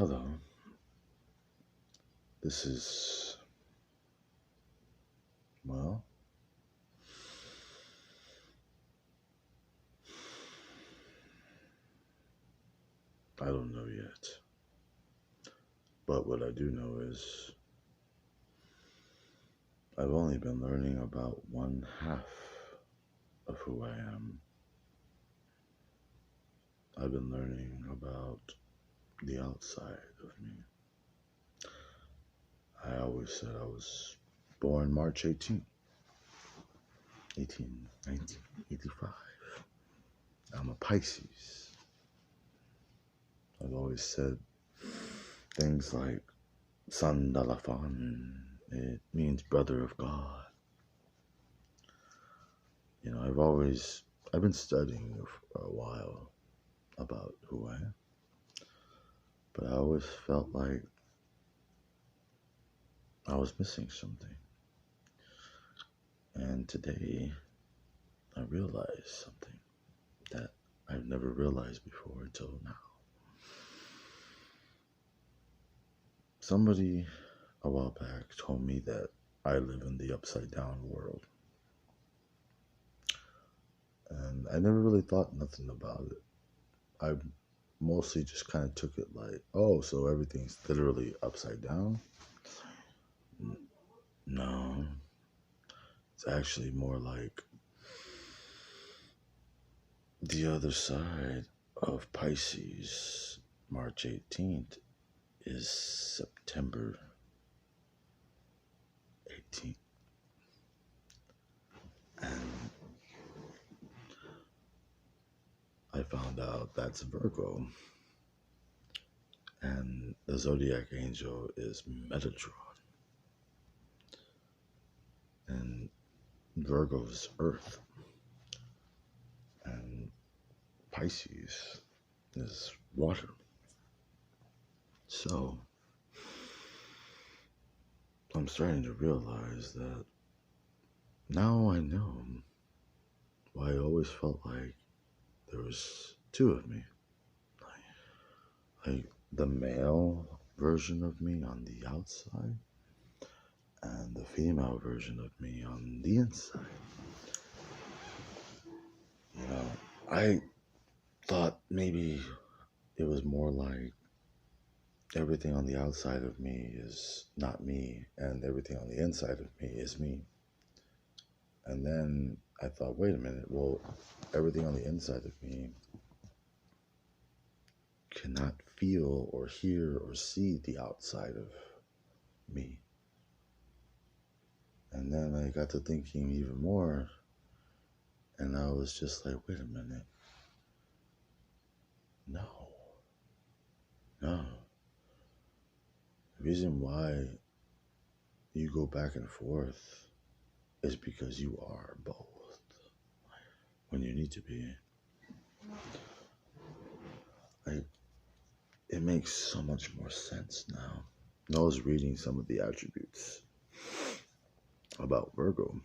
Hello, this is, well, I don't know yet. But what I do know is I've only been learning about one half of who I am. I've been learning about the outside of me. I always said I was born March 1985. I'm a Pisces. I've always said things like Sandalafan. It means brother of God. I've been studying for a while about who I am, but I always felt like I was missing something. And today I realized something that I've never realized before until now. Somebody a while back told me that I live in the upside down world. And I never really thought nothing about it. I mostly just kind of took it like, oh, so everything's literally upside down? No, it's actually more like the other side of Pisces, March 18th, is September 18th. And I found out that's Virgo. And the zodiac angel is Metatron. And Virgo is Earth. And Pisces is water. So I'm starting to realize that now I know why I always felt like there was two of me. Like the male version of me on the outside and the female version of me on the inside. I thought maybe it was more like everything on the outside of me is not me and everything on the inside of me is me. And then I thought, wait a minute, well, everything on the inside of me cannot feel or hear or see the outside of me. And then I got to thinking even more, and I was just like, wait a minute. No. The reason why you go back and forth is because you are both when you need to be. It makes so much more sense now. I was reading some of the attributes about Virgo.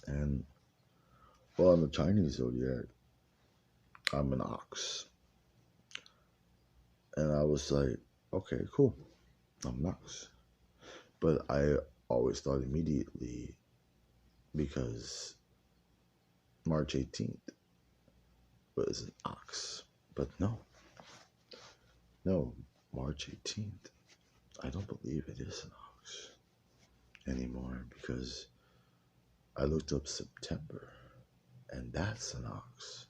And, well, in the Chinese zodiac, I'm an ox. And I was like, okay, cool. I'm an ox. But I always thought immediately, because March 18th was an ox. But no, March 18th, I don't believe it is an ox anymore, because I looked up September and that's an ox.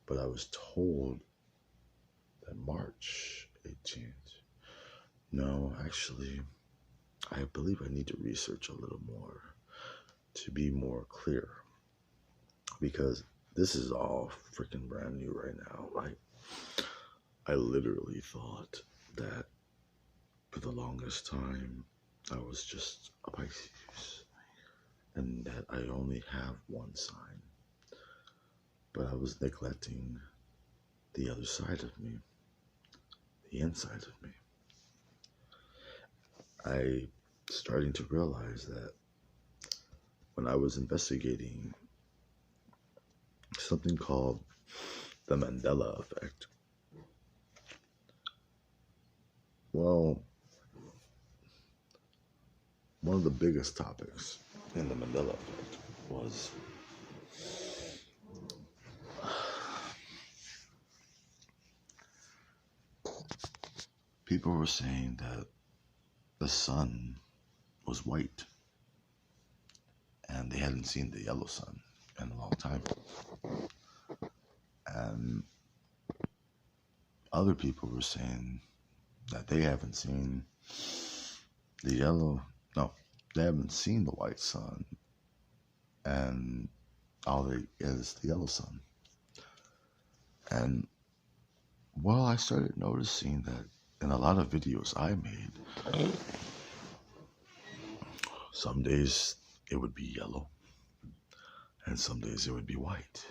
But I was told that March 18th. No, actually, I believe I need to research a little more to be more clear, because this is all freaking brand new right now. Like, I literally thought that for the longest time I was just a Pisces and that I only have one sign. But I was neglecting the other side of me, the inside of me. I starting to realize that when I was investigating something called the Mandela effect, Well, one of the biggest topics in the Mandela Effect was people were saying that the sun was white and they hadn't seen the yellow sun in a long time. And other people were saying that they haven't seen the yellow, no, they haven't seen the white sun, and all there is the yellow sun. And well, I started noticing that in a lot of videos I made, some days it would be yellow, and some days it would be white.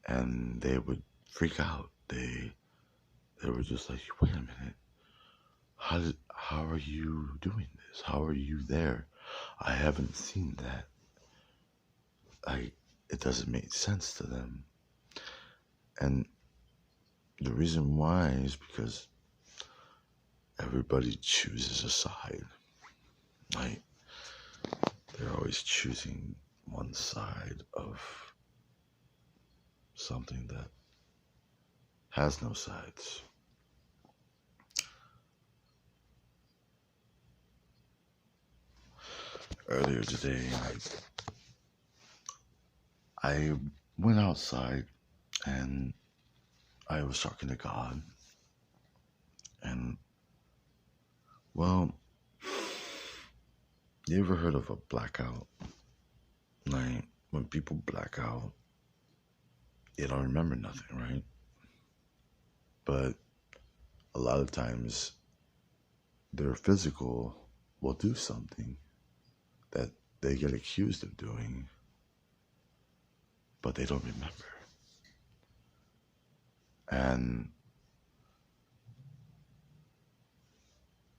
And they would freak out. They were just like, wait a minute, how are you doing this? How are you there? I haven't seen that. It doesn't make sense to them. And the reason why is because everybody chooses a side. Like, they're always choosing one side of something that has no sides. Earlier today, I went outside and I was talking to God. And, well, you ever heard of a blackout? Like, when people black out, they don't remember nothing, right? But a lot of times, their physical will do something that they get accused of doing, but they don't remember. And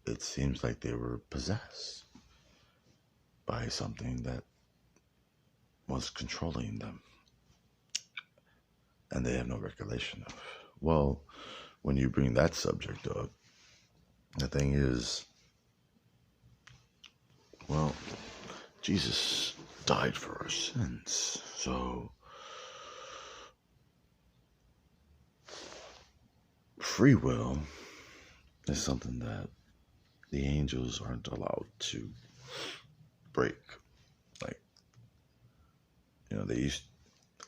it seems like they were possessed by something that was controlling them, and they have no recollection of. Well, when you bring that subject up, the thing is, well, Jesus died for our sins, so free will is something that the angels aren't allowed to break. Like,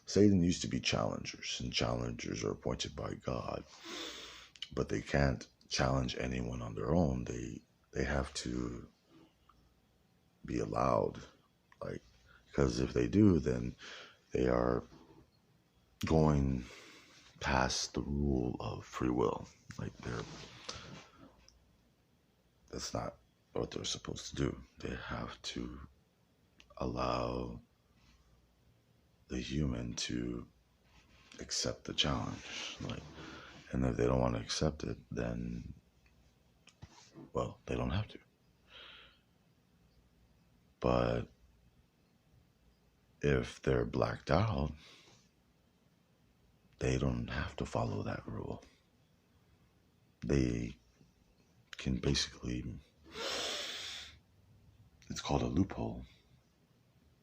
Satan used to be challengers, and challengers are appointed by God, but they can't challenge anyone on their own. They have to be allowed, because if they do, then they are going past the rule of free will. That's not what they're supposed to do. They have to allow the human to accept the challenge. And if they don't want to accept it, then, well, they don't have to. But if they're blacked out, they don't have to follow that rule. They can basically, it's called a loophole.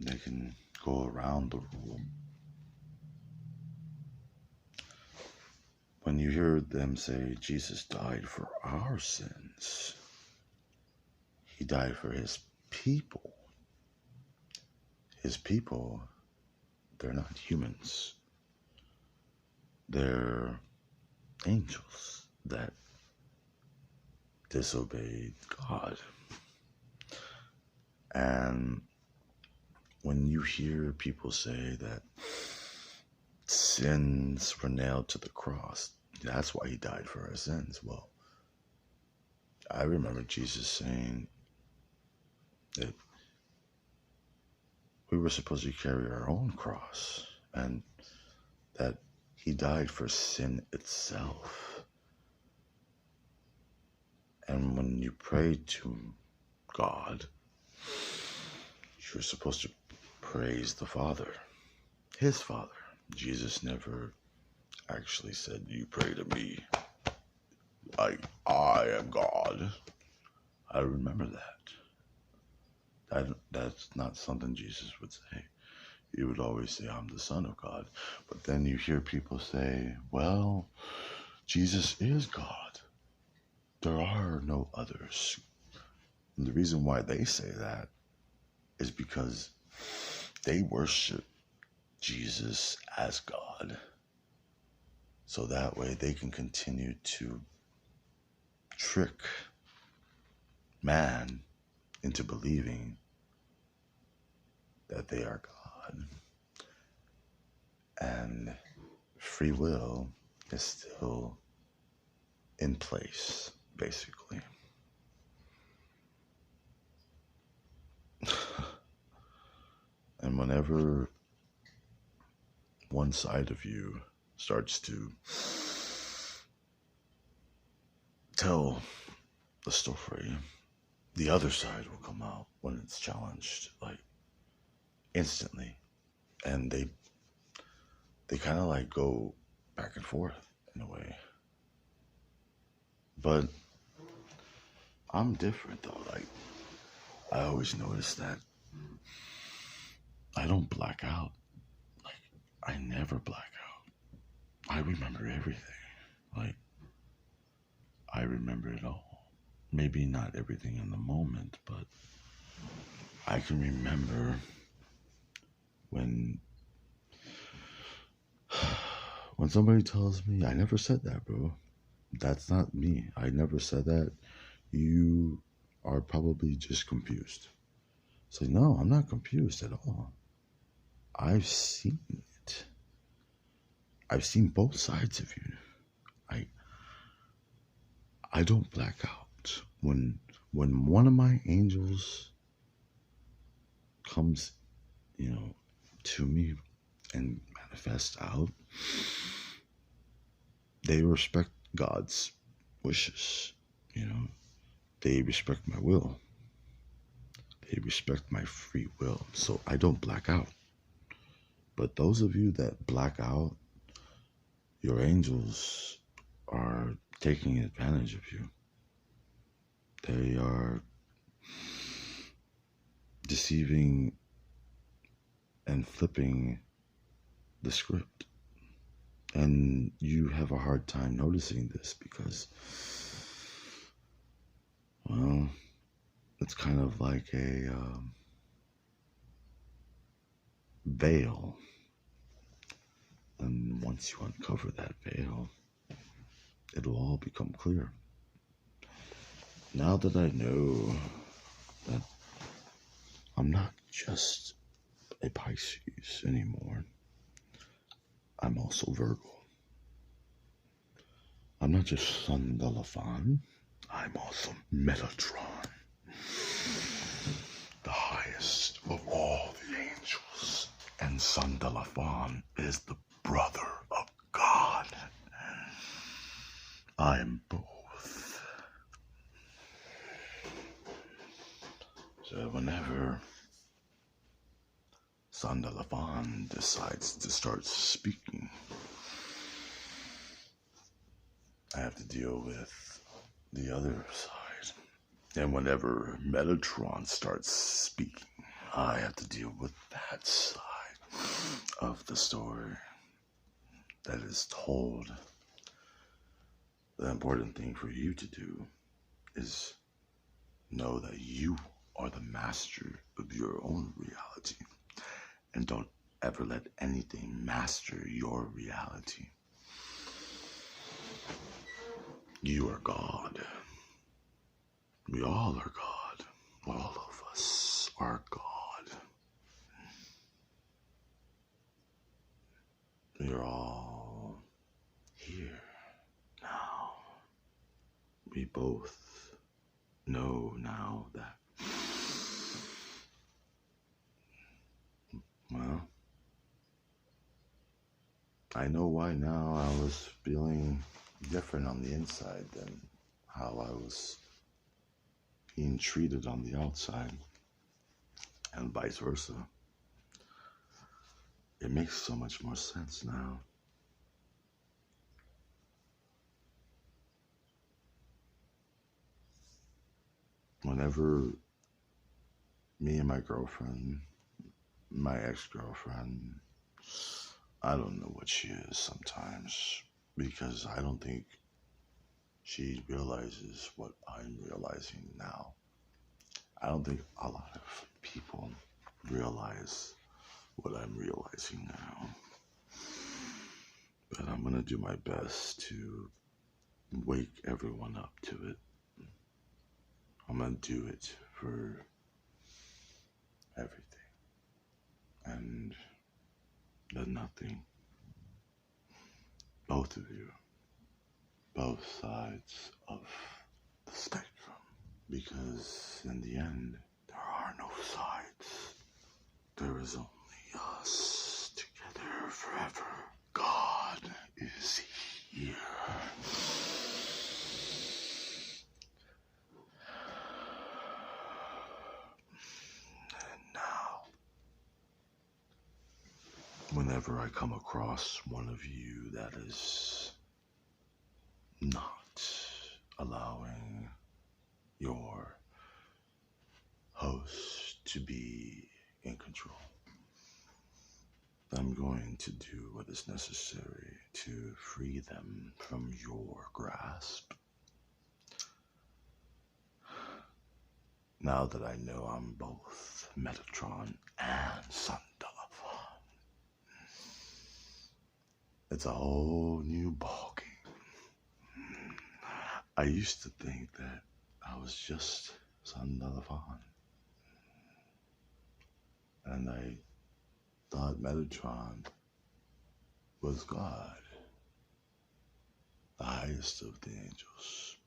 They can go around the rule. When you hear them say Jesus died for our sins, he died for his people. His people, they're not humans. They're angels that disobeyed God. And when you hear people say that sins were nailed to the cross, that's why he died for our sins. Well, I remember Jesus saying that we were supposed to carry our own cross, and that he died for sin itself. And when you pray to God, you're supposed to praise the Father, his Father. Jesus never actually said, you pray to me. Like, I am God. I remember that. That's not something Jesus would say. He would always say, I'm the Son of God. But then you hear people say, well, Jesus is God. There are no others. And the reason why they say that is because they worship Jesus as God. So that way they can continue to trick man into believing that they are God. And free will is still in place, basically. And whenever one side of you starts to tell the story, the other side will come out when it's challenged, like instantly. And they kind of like go back and forth in a way. But I'm different though. Like, I always notice that I don't black out. Like, I never black out. I remember everything. Like, I remember it all. Maybe not everything in the moment, but I can remember when when somebody tells me, I never said that, bro. That's not me. I never said that. You are probably just confused. It's like, no, I'm not confused at all. I've seen it. I've seen both sides of you. I I don't black out. When one of my angels comes, to me and manifests out, they respect God's wishes, you know. They respect my will. They respect my free will. So I don't black out. But those of you that black out, your angels are taking advantage of you. They are deceiving and flipping the script. And you have a hard time noticing this because, well, it's kind of like a veil. And once you uncover that veil, it'll all become clear. Now that I know that I'm not just a Pisces anymore, I'm also Virgo. I'm not just Sun Delafan, I'm also Metatron, the highest of all the angels. And Sun Delafan is the brother of God. I am both. So whenever Sun Delafan decides to start speaking, I have to deal with the other side. And whenever Metatron starts speaking, I have to deal with that side of the story that is told. The important thing for you to do is know that you are the master of your own reality. And don't ever let anything master your reality. You are God. We all are God. All of us are God. We are all here now. We both know now that, well, I know why now I was feeling different on the inside than how I was being treated on the outside, and vice versa. It makes so much more sense now. whenever me and my girlfriend, my ex-girlfriend, I don't know what she is sometimes because I don't think she realizes what I'm realizing now. I don't think a lot of people realize what I'm realizing now. But I'm going to do my best to wake everyone up to it. I'm going to do it for everything and the nothing. Both of you, both sides of the spectrum. Because in the end, there are no sides. There is only us together forever. God is here. And now, whenever I come across one of you that is not allowing your host to be in control, I'm going to do what is necessary to free them from your grasp. Now that I know I'm both Metatron and Sundalafon, it's a whole new ballgame. I used to think that I was just Sundalafon, and I thought Metatron was God, the highest of the angels,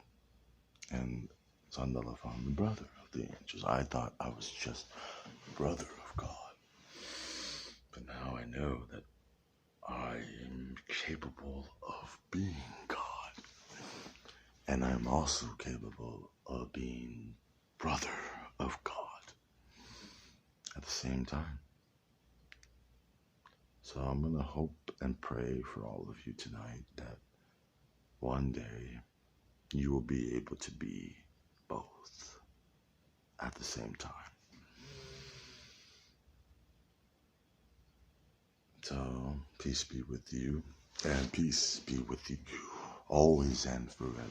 and Sundalafon, the brother of the angels. I thought I was just brother of God. But now I know that I am capable of being God. And I'm also capable of being brother of God at the same time. So I'm going to hope and pray for all of you tonight that one day you will be able to be both at the same time. So peace be with you, and peace be with you always and forever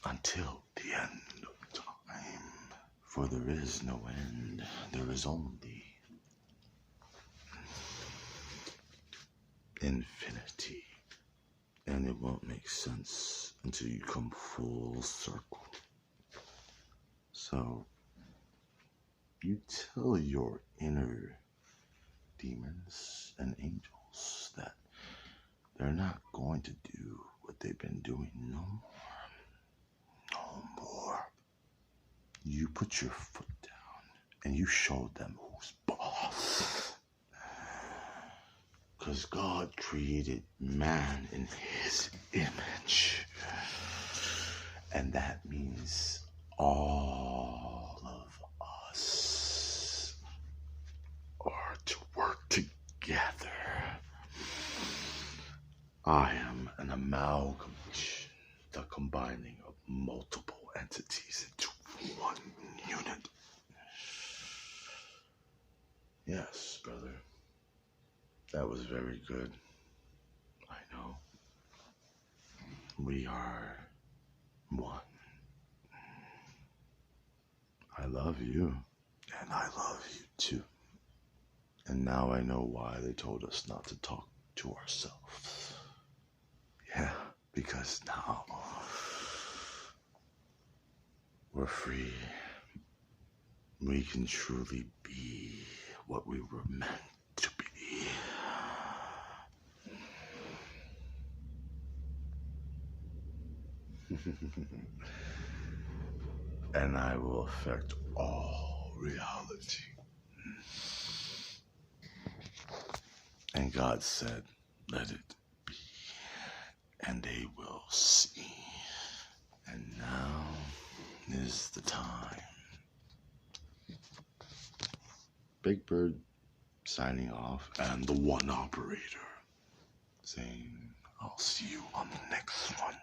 until the end of time. For there is no end, there is only infinity. And it won't make sense until you come full circle. So you tell your inner demons and angels that they're not going to do what they've been doing no more. No more. You put your foot down and you show them who's boss. Because God created man in his image. And that means all of us are to work together. I am an amalgamation, the combining of multiple entities into one unit. Yes, brother. That was very good. I know. We are one. I love you. And I love you too. And now I know why they told us not to talk to ourselves. Yeah, because now we're free. We can truly be what we were meant to be. And I will affect all reality. And God said, let it be. And they will see. And now is the time. Big Bird signing off, and the one operator saying, I'll see you on the next one.